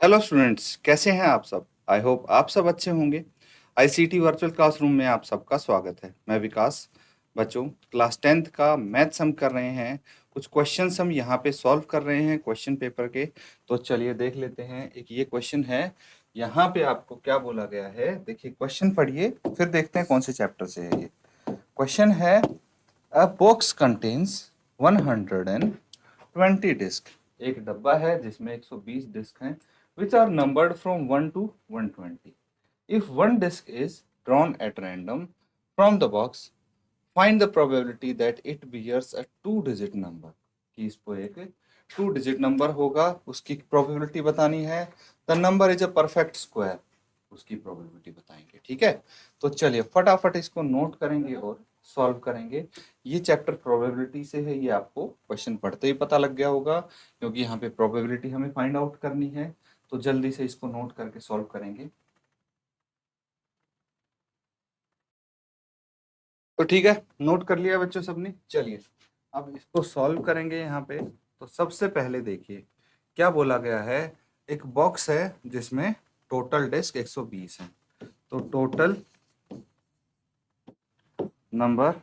Hello students, कैसे हैं आप सब। आई होप आप सब अच्छे होंगे। आईसीटी वर्चुअल क्लासरूम में आप सबका स्वागत है। मैं विकास। बच्चों, क्लास 10th का मैथ्स हम कर रहे हैं। कुछ क्वेश्चंस हम यहाँ पे सॉल्व कर रहे हैं क्वेश्चन पेपर के। तो चलिए देख लेते हैं। एक ये क्वेश्चन है, यहाँ पे आपको क्या बोला गया है। देखिए क्वेश्चन पढ़िए, फिर देखते हैं कौन से चैप्टर से है ये क्वेश्चन है। A box contains 120 disc. एक डब्बा है जिसमें 120 डिस्क हैं which are numbered from 1 to 120. If one disk is drawn at random from the box, find the probability that it bears a two-digit number. कि इसको एक टू डिजिट नंबर होगा, उसकी प्रोबेबिलिटी बतानी है। The number is a perfect square, उसकी probability बताएंगे। ठीक है, तो चलिए फटाफट इसको नोट करेंगे और सॉल्व करेंगे। ये चैप्टर प्रोबेबिलिटी से है, ये आपको क्वेश्चन पढ़ते ही पता लग गया होगा, क्योंकि यहाँ पे प्रोबेबिलिटी हमें फाइंड आउट करनी है। तो जल्दी से इसको नोट करके सॉल्व करेंगे। तो ठीक है, नोट कर लिया बच्चों सबने। चलिए अब इसको सॉल्व करेंगे यहाँ पे। तो सबसे पहले देखिए क्या बोला गया है। एक बॉक्स है जिसमें टोटल डिस्क 120 है। तो total number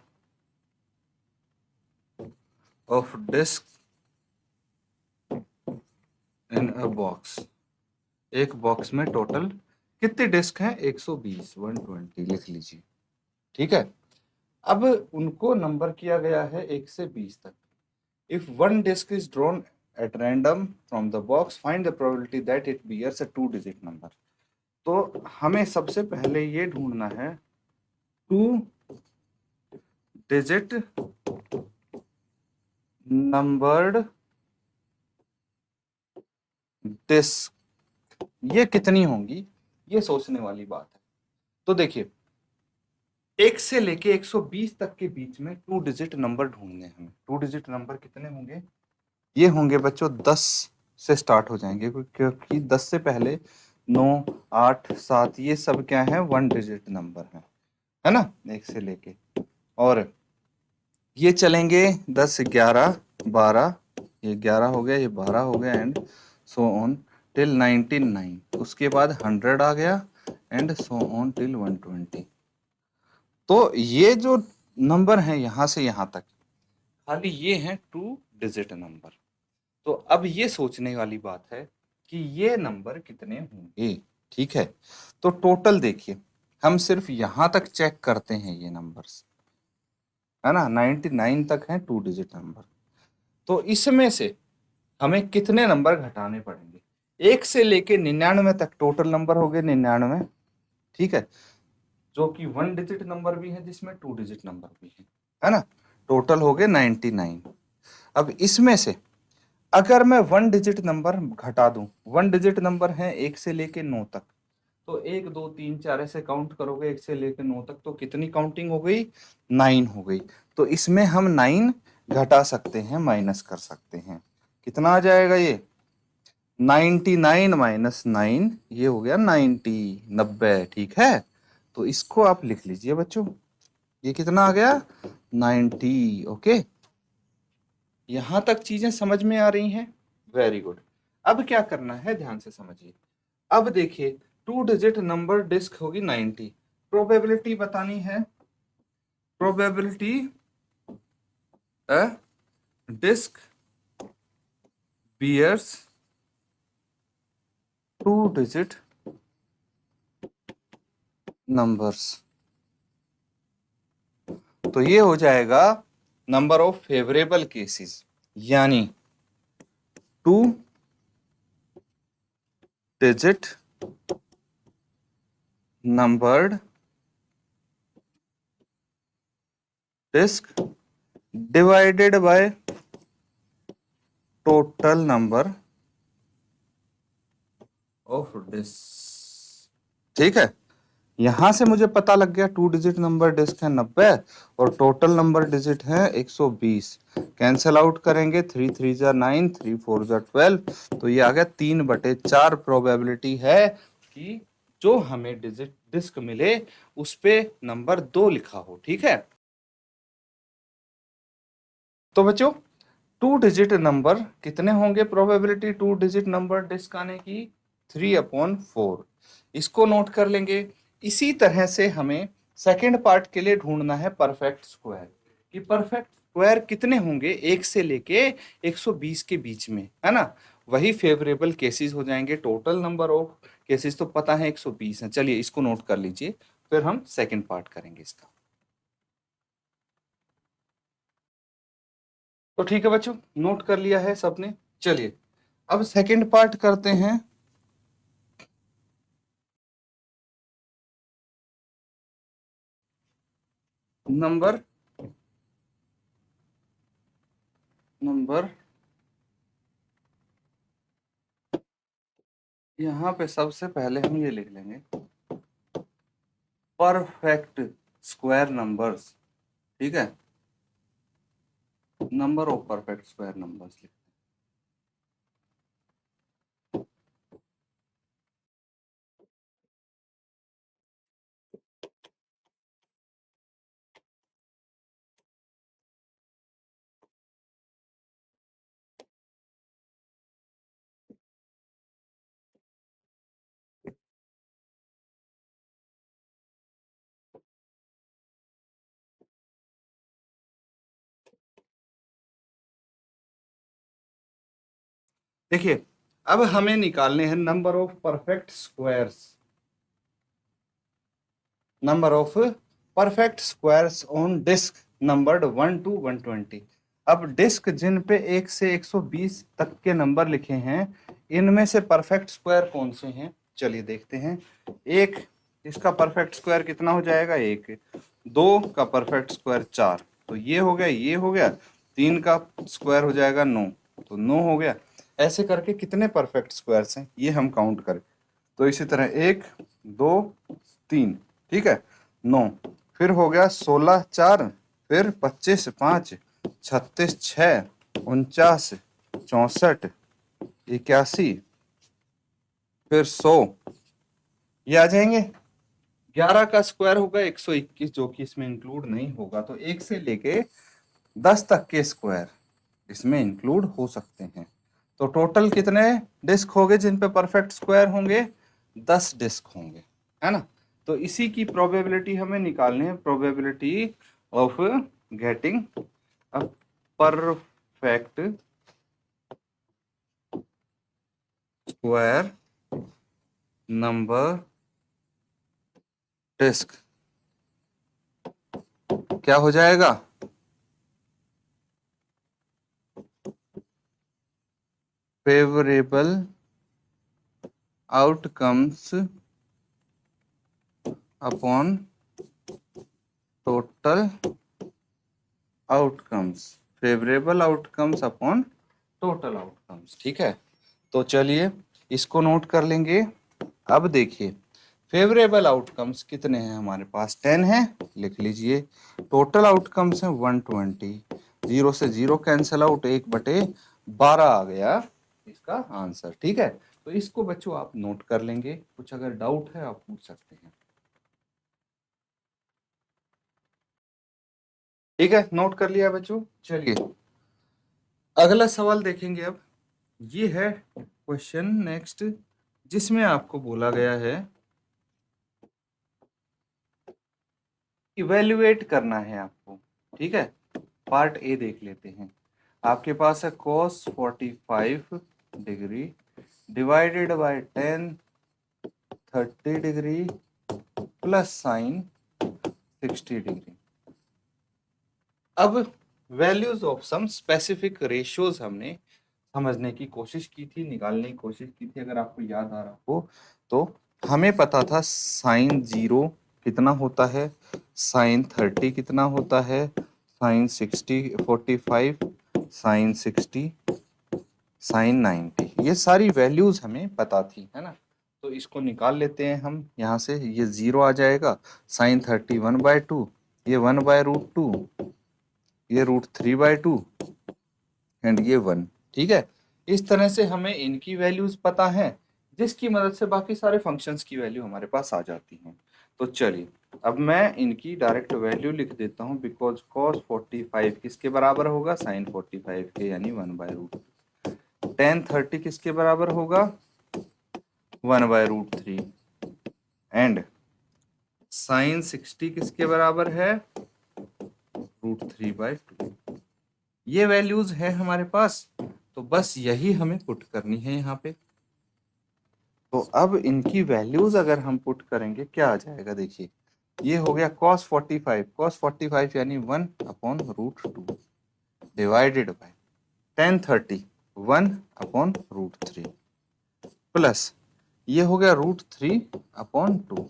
of disc in a box, एक बॉक्स में टोटल कितने डिस्क हैं? 120, 120 लिख लीजिए। ठीक है, अब उनको नंबर किया गया है 1 से 20 तक। If one disk is drawn at random from the box, find the probability that it bears a two-digit number. तो हमें सबसे पहले ये ढूंढना है टू डिजिट नंबर्ड डिस्क। ये कितनी होंगी, ये सोचने वाली बात है। तो देखिए 1 से लेके 120 तक के बीच में टू डिजिट नंबर ढूंढने हैं हमें। टू डिजिट नंबर कितने होंगे? ये होंगे बच्चों 10 से स्टार्ट हो जाएंगे, क्योंकि 10 से पहले 9, 8, 7 ये सब क्या है? वन डिजिट नंबर है ना, 1 से लेके। और ये चलेंगे 10, 11, 12, ये 11 हो गया, ये 12 हो गया, एंड सो ऑन टिल 99। उसके बाद 100 आ गया एंड सो ऑन टिल 120। तो ये जो नंबर है यहां से यहां तक, खाली ये हैं टू डिजिट नंबर। तो अब ये सोचने वाली बात है कि ये नंबर कितने होंगे। ठीक है, तो टोटल देखिए, हम सिर्फ यहां तक चेक करते हैं ये नंबर्स, है ना, 99 तक हैं टू डिजिट नंबर। तो इसमें से हमें कितने नंबर घटाने पड़ेंगे? 1 से लेके 99 तक टोटल नंबर हो गए 99। ठीक है, जो कि वन डिजिट नंबर भी है जिसमें टू डिजिट नंबर भी है ना। टोटल हो गए 99। अब इसमें से अगर मैं वन डिजिट नंबर घटा दूं, वन डिजिट नंबर है 1 से लेके 9 तक, तो 1, 2, 3, 4 ऐसे काउंट करोगे 1 से लेके 9 तक, तो कितनी काउंटिंग हो गई? 9 हो गई। तो इसमें हम 9 घटा सकते हैं, माइनस कर सकते हैं। कितना आ जाएगा ये? 99 माइनस 9, ये हो गया 90, 90। ठीक है, तो इसको आप लिख लीजिए बच्चों। ये कितना आ गया? 90। ओके, यहां तक चीजें समझ में आ रही हैं? Very good. अब क्या करना है, ध्यान से समझिए। अब देखिए टू डिजिट नंबर डिस्क होगी 90। प्रोबेबिलिटी बतानी है। Probability a disc bears two digit numbers. तो ये हो जाएगा नंबर ऑफ फेवरेबल केसेस, यानी two digit numbered disc divided by total number of disc. ठीक है, यहां से मुझे पता लग गया टू डिजिट नंबर डिस्क है 90 और टोटल नंबर डिजिट है 120। कैंसिल आउट करेंगे, 3 3 जा 9, 3 4 जा 12। तो ये आ गया 3/4 प्रोबेबिलिटी है कि जो हमें डिजिट डिस्क मिले उस पे नंबर 2 लिखा हो। ठीक है, तो बच्चों टू डिजिट नंबर कितने होंगे? Probability two digit number disc आने की 3/4, इसको नोट कर लेंगे। इसी तरह से हमें सेकंड पार्ट के लिए ढूंढना है परफेक्ट स्क्वायर, कि परफेक्ट स्क्वायर कितने होंगे 1 से लेके 120 के बीच में, है ना। वही फेवरेबल केसेस हो जाएंगे। टोटल नंबर ऑफ केसेस तो पता है 120 है। चलिए इसको नोट कर लीजिए, फिर हम सेकंड पार्ट करेंगे इसका। तो ठीक है बच्चों, नोट कर लिया है सबने। चलिए अब सेकंड पार्ट करते हैं। नंबर नंबर यहाँ पे सबसे पहले हम ये लिख लेंगे परफेक्ट स्क्वायर नंबर्स, ठीक है। Number of perfect square numbers लिख। देखिए अब हमें निकालने हैं number of perfect squares, number of perfect squares on disc numbered 1 to 120। अब डिस्क जिन पे 1 से 120 तक के नंबर लिखे हैं, इनमें से परफेक्ट स्क्वायर कौन से हैं, चलिए देखते हैं। एक, इसका परफेक्ट स्क्वायर कितना हो जाएगा 1। 2 का परफेक्ट स्क्वायर 4, तो ये हो गया, ये हो गया। 3 का स्क्वायर हो जाएगा 9, तो 9 हो गया। ऐसे करके कितने परफेक्ट स्क्वायर्स हैं ये हम काउंट करें। तो इसी तरह 1 2 3, ठीक है, 9, फिर हो गया 16 4, फिर 25 5, 36 6, 49 64 81, फिर 100, ये आ जाएंगे। 11 का स्क्वायर होगा 121, जो कि इसमें इंक्लूड नहीं होगा। तो 1 से लेके 10 तक के स्क्वायर इसमें इंक्लूड हो सकते हैं। तो टोटल कितने डिस्क होंगे जिन पे परफेक्ट स्क्वायर होंगे, 10 डिस्क होंगे, है ना। तो इसी की प्रोबेबिलिटी हमें निकालनी है, probability of getting a perfect square number disc. क्या हो जाएगा, favourable outcomes upon total outcomes, favourable outcomes upon total outcomes, ठीक है। तो चलिए इसको नोट कर लेंगे। अब देखिए फेवरेबल आउटकम्स कितने हैं हमारे पास, 10 है, लिख लीजिए। टोटल आउटकम्स हैं 120, 0 से 0 कैंसिल आउट, 1/12 आ गया इसका आंसर, ठीक है। तो इसको बच्चों आप नोट कर लेंगे, कुछ अगर डाउट है आप पूछ सकते हैं। ठीक है, नोट कर लिया बच्चों। चलिए अगला सवाल देखेंगे अब। ये है क्वेश्चन नेक्स्ट, जिसमें आपको बोला गया है इवेल्युएट करना है आपको, ठीक है। पार्ट ए देख लेते हैं। आपके पास है cos 45 degree divided by 10 30 degree plus sine 60 degree. अब values of some specific ratios हमने समझने की कोशिश की थी, निकालने की कोशिश की थी। अगर आपको याद आ रहा हो तो हमें पता था साइन 0 कितना होता है, साइन 30 कितना होता है, साइन 60 45, साइन 60, साइन 90, ये सारी वैल्यूज हमें पता थी, है ना। तो इसको निकाल लेते हैं हम यहाँ से। ये 0 आ जाएगा, साइन 30 1/2, ये 1/√2, ये √3/2 एंड ये 1, ठीक है। इस तरह से हमें इनकी वैल्यूज पता है, जिसकी मदद से बाकी सारे फंक्शंस की वैल्यू हमारे पास आ जाती हैं। तो चलिए अब मैं इनकी डायरेक्ट वैल्यू लिख देता हूँ, बिकॉज cos 45 किसके बराबर होगा, साइन 45 के, यानी 1/√2। tan 30 किसके बराबर होगा, 1/√3 एंड साइन 60 किसके बराबर है? √3/2। ये वैल्यूज है हमारे पास, तो बस यही हमें पुट करनी है यहाँ पे। तो अब इनकी वैल्यूज अगर हम पुट करेंगे क्या आ जाएगा, देखिए ये हो गया cos 45 यानी 1/√2 डिवाइडेड बाय tan 30 1/√3 प्लस ये हो गया √3/2।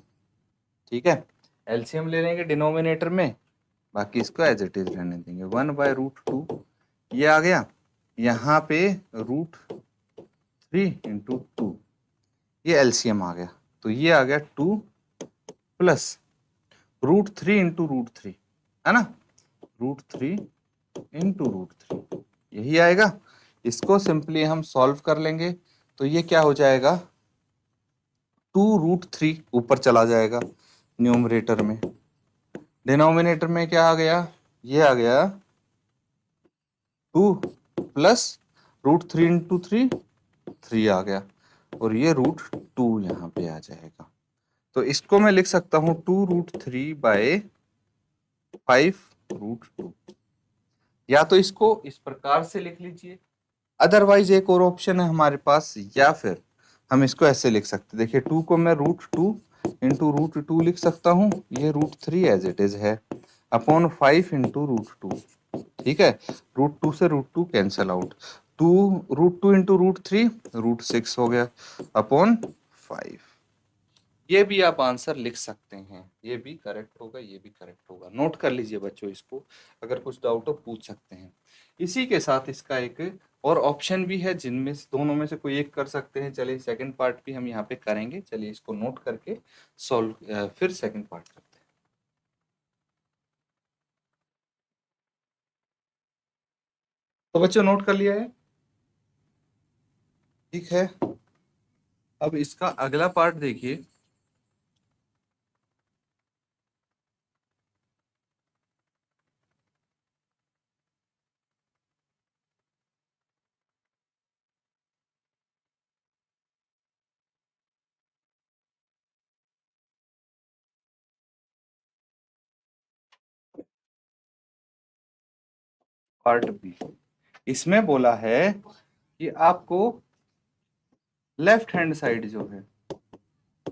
ठीक है, एलसीएम ले लेंगे डिनोमिनेटर में, बाकी इसको एज इट इज रहने देंगे। 1/√2 ये आ गया, यहाँ पे √3 × 2 ये एलसीएम आ गया, तो ये आ गया 2 प्लस √3 × √3 है ना, √3 × √3 यही आएगा। इसको सिंपली हम सॉल्व कर लेंगे, तो ये क्या हो जाएगा 2√3 ऊपर चला जाएगा न्यूमरेटर में, डिनोमिनेटर में क्या आ गया, ये आ गया 2 प्लस √3 × 3 3 आ गया, और ये √2 यहाँ पे आ जाएगा। तो इसको मैं लिख सकता हूँ 2√3/5√2, या तो इसको इस प्रकार से लिख लीजिए, अदरवाइज एक और ऑप्शन है हमारे पास, या फिर हम इसको ऐसे लिख सकते हैं। देखिए 2 को मैं √2 × √2 लिख सकता हूँ, ये √3 एज इट इज है, अपॉन 5 × √2। ठीक है, √2 से √2 कैंसल आउट, 2√2 × √3 √6 हो गया, अपॉन 5। ये भी आप आंसर लिख सकते हैं, ये भी करेक्ट होगा, ये भी करेक्ट होगा। नोट कर लीजिए बच्चों इसको, अगर कुछ डाउट हो पूछ सकते हैं। इसी के साथ इसका एक और ऑप्शन भी है, जिनमें से दोनों में से कोई एक कर सकते हैं। चलिए सेकंड पार्ट भी हम यहाँ पे करेंगे, चलिए इसको नोट करके सॉल्व फिर सेकंड पार्ट करते हैं। तो बच्चों नोट कर लिया है, ठीक है। अब इसका अगला पार्ट देखिए, पार्ट बी। इसमें बोला है कि आपको लेफ्ट हैंड साइड जो है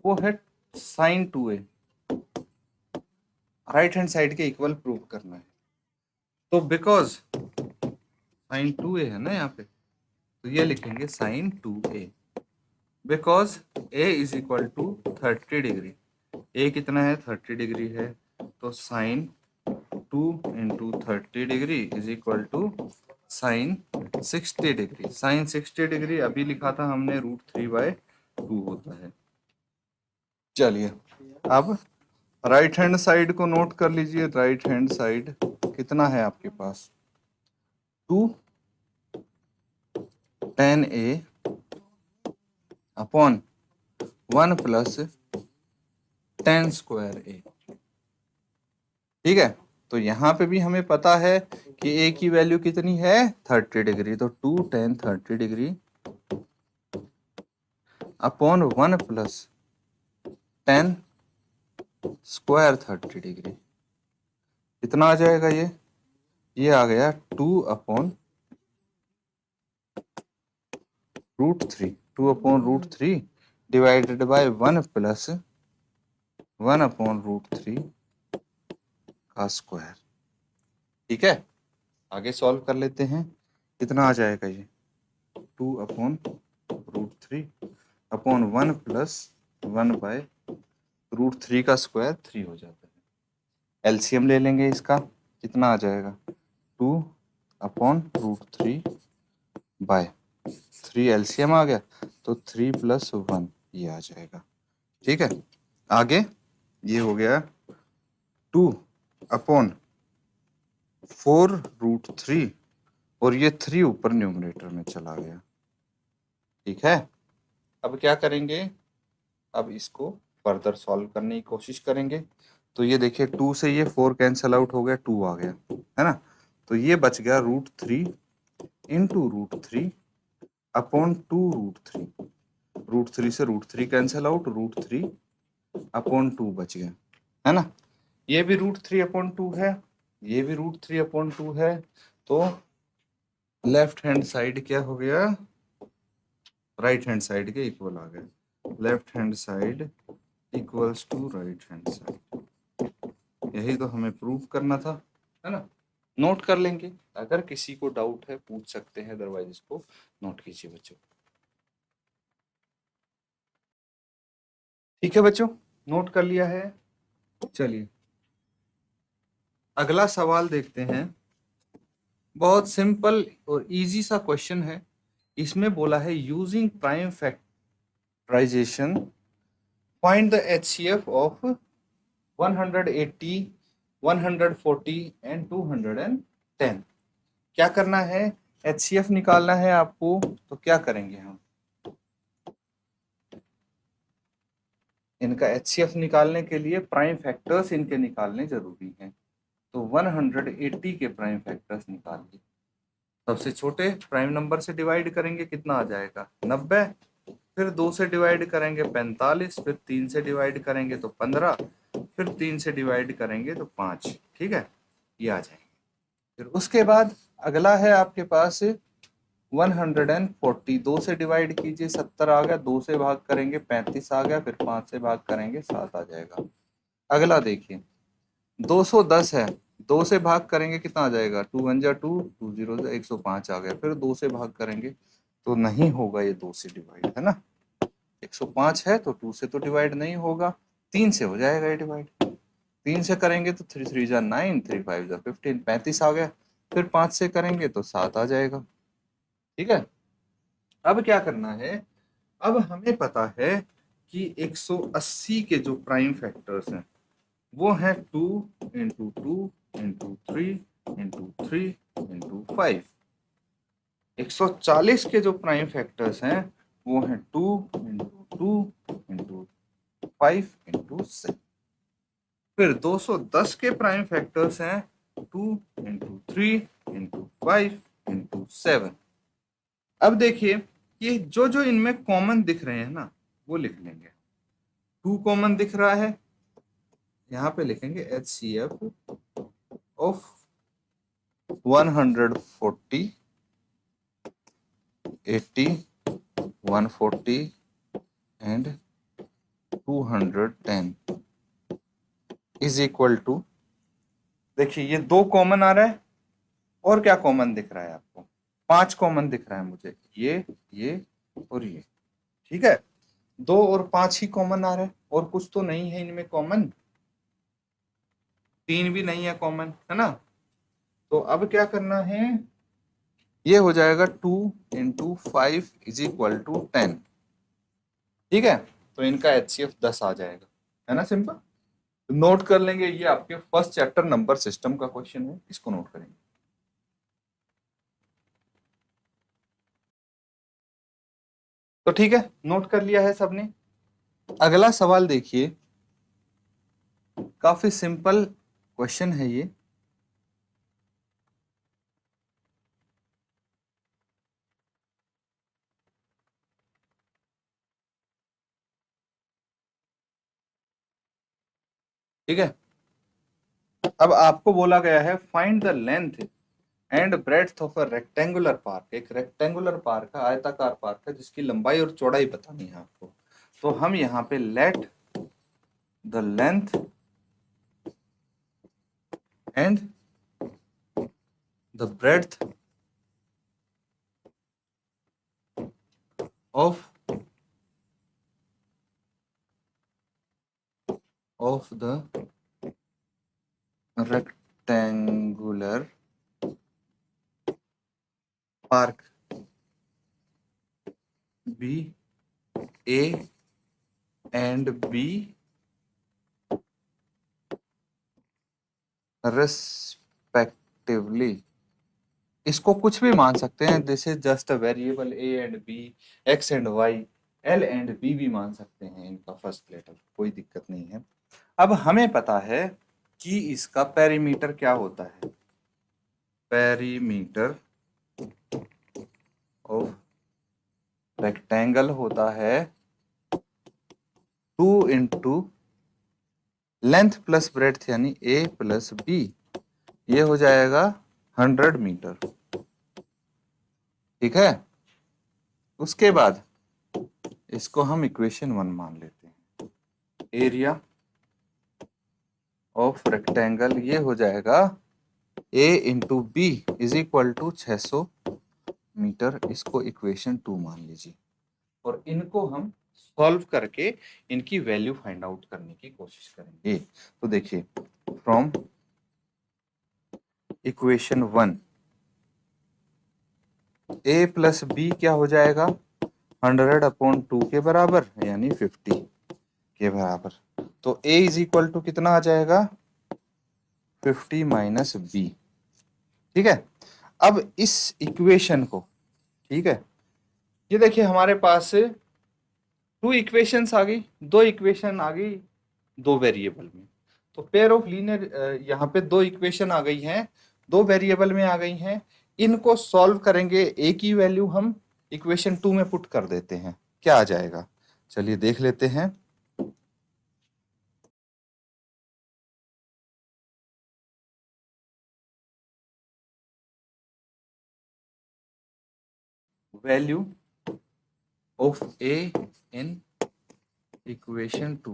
वो है sin 2a, right hand side के इक्वल प्रूव करना है। तो बिकॉज sin 2a है ना यहाँ पे, तो ये लिखेंगे sin 2a, because a is equal to 30 degree. a कितना है 30 डिग्री है, तो sin 2 × 30 degree is equal to sin 60 degree. sin 60 degree अभी लिखा था हमने √3/2 होता है। चलिए अब राइट हैंड साइड को नोट कर लीजिए, राइट हैंड साइड कितना है आपके पास, 2 tan a upon 1 plus tan square a। ठीक है, तो यहाँ पे भी हमें पता है कि a की वैल्यू कितनी है 30 डिग्री, तो 2 tan 30 degree upon 1 plus tan square 30 degree, कितना आ जाएगा ये आ गया 2/√3 डिवाइडेड बाय 1 प्लस 1/√3 का स्क्वायर। ठीक है, आगे सॉल्व कर लेते हैं, कितना आ जाएगा ये 2/√3 अपॉन 1 प्लस 1/√3 का स्क्वायर 3 हो जाता है। एलसीएम ले लेंगे इसका, कितना आ जाएगा 2/√3 बाय 3, एलसीएम आ गया, तो 3 + 1 ये आ जाएगा। ठीक है, आगे ये हो गया 2/4√3 और ये 3 ऊपर न्यूमरेटर में चला गया। ठीक है, अब क्या करेंगे, अब इसको फर्दर सॉल्व करने की कोशिश करेंगे। तो ये देखिए 2 से ये 4 कैंसल आउट हो गया, 2 आ गया है ना, तो ये बच गया √3 × √3 अपॉन 2√3। √3 से √3 कैंसिल आउट, √3/2 बच गया, है ना। ये भी √3/2 है, ये भी √3/2 है, तो लेफ्ट हैंड साइड क्या हो गया, राइट हैंड साइड के इक्वल आ गया। Left hand side equals to right hand side, यही तो हमें प्रूव करना था, है ना। नोट कर लेंगे, अगर किसी को डाउट है पूछ सकते हैं, अदरवाइज इसको नोट कीजिए बच्चों। ठीक है बच्चों, नोट कर लिया है। चलिए अगला सवाल देखते हैं। बहुत सिंपल और इजी सा क्वेश्चन है। इसमें बोला है using prime factorization find the HCF of 180, 140 and 210। क्या करना है, HCF निकालना है आपको, तो क्या करेंगे हम, इनका HCF निकालने के लिए प्राइम फैक्टर्स इनके निकालने जरूरी हैं। तो 180 के प्राइम फैक्टर्स निकालिए। सबसे छोटे प्राइम नंबर से डिवाइड करेंगे, कितना आ जाएगा 90, फिर 2 से डिवाइड करेंगे 45, फिर 3 से डिवाइड करेंगे तो 15, फिर 3 से डिवाइड करेंगे तो 5। ठीक है, ये आ जाएंगे। फिर उसके बाद अगला है आपके पास 140, 2 से डिवाइड कीजिए 70 आ गया, 2 से भाग करेंगे 35 आ गया, फिर 5 से भाग करेंगे 7 आ जाएगा। अगला देखिए 210 है, 2 से भाग करेंगे कितना आ जाएगा, 2 1 जा 2, 2 0 जा 105 आ गया। फिर 2 से भाग करेंगे तो नहीं होगा, ये 2 से डिवाइड, है ना। 105 है तो 2 से तो डिवाइड नहीं होगा, 3 से हो जाएगा ये डिवाइड। 3 से करेंगे तो 3 3 जा 9, 3 5 जा 15, 35 आ गया। फिर 5 से करेंगे तो 7 आ जाएगा। ठीक है, अब क्या करना है, अब हमें पता है कि 180 के जो प्राइम फैक्टर्स हैं वो है 2 इंटू 2 इंटू 3 इंटू 3 इंटू 5। 140 के जो प्राइम फैक्टर्स हैं वो हैं 2 इंटू 2 इंटू 5 इंटू 6। फिर 210 के प्राइम फैक्टर्स हैं 2 इंटू 3 इंटू 5 इंटू 7। अब देखिए कि जो जो इनमें कॉमन दिख रहे हैं ना वो लिख लेंगे। 2 कॉमन दिख रहा है, यहाँ पे लिखेंगे HCF of 140, 80, 140 and 210 is equal to, देखिए ये 2 कॉमन आ रहा है, और क्या कॉमन दिख रहा है आपको, 5 कॉमन दिख रहा है मुझे, ये और ये। ठीक है, 2 और 5 ही कॉमन आ रहा है, और कुछ तो नहीं है इनमें कॉमन, 3 भी नहीं है कॉमन, है ना। तो अब क्या करना है, ये हो जाएगा 2 इंटू 5 इज इक्वल टू 10। ठीक है, तो इनका HCF 10 आ जाएगा, है ना, सिंपल। नोट कर लेंगे, ये आपके फर्स्ट चैप्टर नंबर सिस्टम का क्वेश्चन है, इसको नोट करेंगे। तो ठीक है, नोट कर लिया है सबने। अगला सवाल देखिए, काफी सिंपल क्वेश्चन है ये। ठीक है, अब आपको बोला गया है find the length and breadth of a rectangular park. एक रेक्टेंगुलर पार्क है, आयताकार पार्क है, जिसकी लंबाई और चौड़ाई बतानी है आपको। तो हम यहाँ पे let the length and the breadth of the rectangular park B A and B respectively। इसको कुछ भी मान सकते हैं, this is just a variable A and B, X and Y, L and B भी मान सकते हैं इनका फर्स्ट लेटर, कोई दिक्कत नहीं है। अब हमें पता है कि इसका पेरीमीटर क्या होता है, पेरीमीटर ऑफ रेक्टेंगल होता है 2 इंटू लेंथ प्लस ब्रेड्थ यानी ए प्लस बी, ये हो जाएगा 100 मीटर। ठीक है, उसके बाद इसको हम इक्वेशन 1 मान लेते हैं। एरिया ऑफ रेक्टेंगल ये हो जाएगा a into B is equal to 600 meter. इसको इक्वेशन 2 मान लीजिए और इनको हम सॉल्व करके इनकी वैल्यू फाइंड आउट करने की कोशिश करेंगे। तो देखिए, from equation 1 a plus B क्या हो जाएगा 100/2 के बराबर यानी 50 के बराबर। तो a इज इक्वल टू कितना आ जाएगा 50 माइनस बी। ठीक है, अब इस इक्वेशन को, ठीक है, ये देखिए हमारे पास 2 इक्वेशंस आ गई, 2 इक्वेशन आ गई 2 वेरिएबल में। तो पेयर ऑफ लीनियर यहाँ पे 2 इक्वेशन आ गई हैं, 2 वेरिएबल में आ गई हैं। इनको सॉल्व करेंगे, a की वैल्यू हम इक्वेशन 2 में पुट कर देते हैं, क्या आ जाएगा चलिए देख लेते हैं। Value of a in equation 2,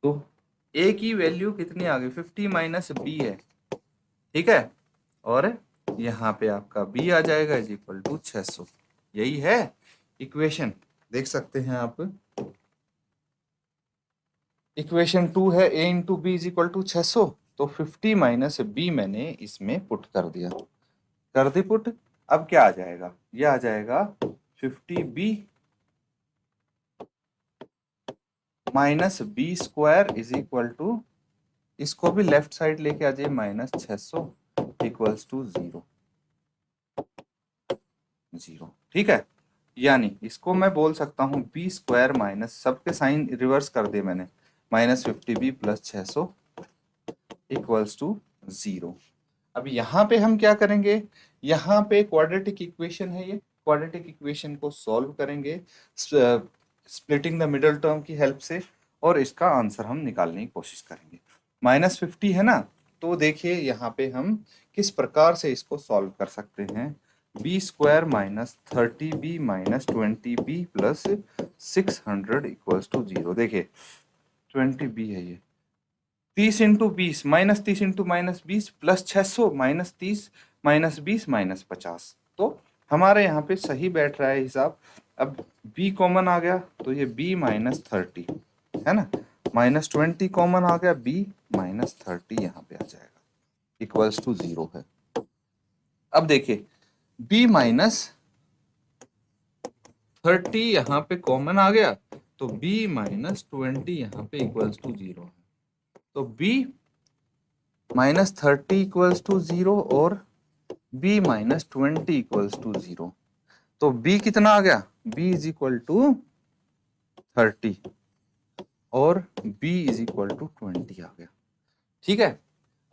तो a की वैल्यू कितनी आ गई 50 माइनस बी है। ठीक है, और यहाँ पे आपका b आ जाएगा इज इक्वल टू 600। यही है इक्वेशन, देख सकते हैं आप। इक्वेशन 2 है a into B is equal to 600, तो 50 माइनस बी मैंने इसमें पुट कर दिया, कर दी पुट। अब क्या आ जाएगा, ये आ जाएगा 50b minus B square is equal to, इसको भी लेफ्ट साइड लेके आ जाइए, माइनस 600 इक्वल्स टू 0 0। ठीक है, यानी इसको मैं बोल सकता हूँ बी स्क्वायर माइनस, सबके साइन रिवर्स कर दिए मैंने, minus 50b plus 600 equals to 0। अब यहाँ पे हम क्या करेंगे, यहाँ पे क्वाड्रेटिक इक्वेशन है, ये क्वाड्रेटिक इक्वेशन को सॉल्व करेंगे स्प्लिटिंग द मिडल टर्म की हेल्प से, और इसका आंसर हम निकालने की कोशिश करेंगे। -50 है ना, तो देखिए यहाँ पे हम किस प्रकार से इसको सॉल्व कर सकते हैं। B square minus 30b minus 20b plus 600 equals to 0। देखिए 20b है ये, 30 इंटू 20 माइनस 30 इंटू minus 20 plus 600 minus 30 minus 20 minus 50। तो हमारे यहाँ पे सही बैठ रहा है हिसाब। अब b कॉमन आ गया तो ये b माइनस 30 है ना, माइनस 20 कॉमन आ गया, b माइनस 30 यहाँ पे आ जाएगा इक्वल्स टू 0 है। अब देखिए b माइनस 30 यहाँ पे कॉमन आ गया, तो b माइनस 20 यहाँ पे इक्वल्स टू 0 है। तो b माइनस 30 इक्वल्स टू 0 और b माइनस 20 इक्वल्स टू 0। तो b कितना आ गया, b इज इक्वल टू 30 और b इज इक्वल टू 20 आ गया। ठीक है,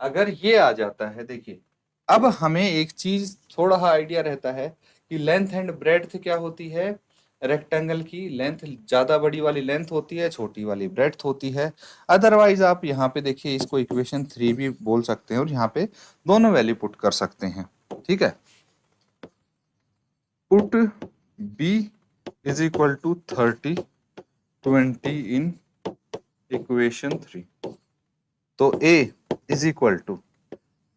अगर ये आ जाता है, देखिए अब हमें एक चीज थोड़ा आइडिया रहता है कि लेंथ एंड ब्रेड्थ क्या होती है। रेक्टेंगल की लेंथ ज्यादा बड़ी वाली लेंथ होती है, छोटी वाली ब्रेड्थ होती है। अदरवाइज आप यहाँ पे देखिए इसको इक्वेशन 3 भी बोल सकते हैं और यहाँ पे दोनों वैल्यू पुट कर सकते हैं। ठीक है, put b is equal to 30 20 in equation 3। तो a is equal to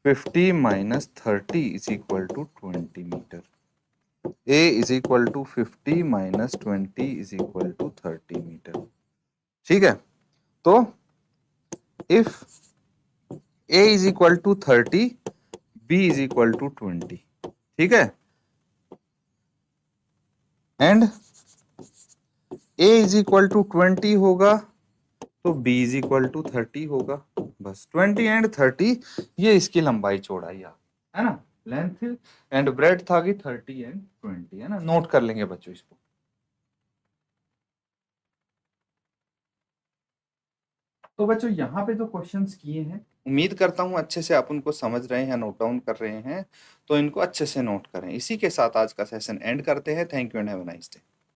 50 minus 30 is equal to 20 meter. a is equal to 50 minus 20 is equal to 30 meter. ठीक है, तो if a is equal to 30 b is equal to 20, ठीक है, and a is equal to 20 होगा तो b is equal to 30 होगा। बस 20 and 30 ये इसकी लंबाई चौड़ाई है ना, लेंथ एंड ब्रेड्थ आ गई 30 एंड 20 है ना। नोट कर लेंगे बच्चों इसको। तो बच्चों यहाँ पे जो क्वेश्चंस किए हैं, उम्मीद करता हूँ अच्छे से आप उनको समझ रहे हैं, नोट डाउन कर रहे हैं, तो इनको अच्छे से नोट करें। इसी के साथ आज का सेशन एंड करते हैं। Thank you and have a nice day.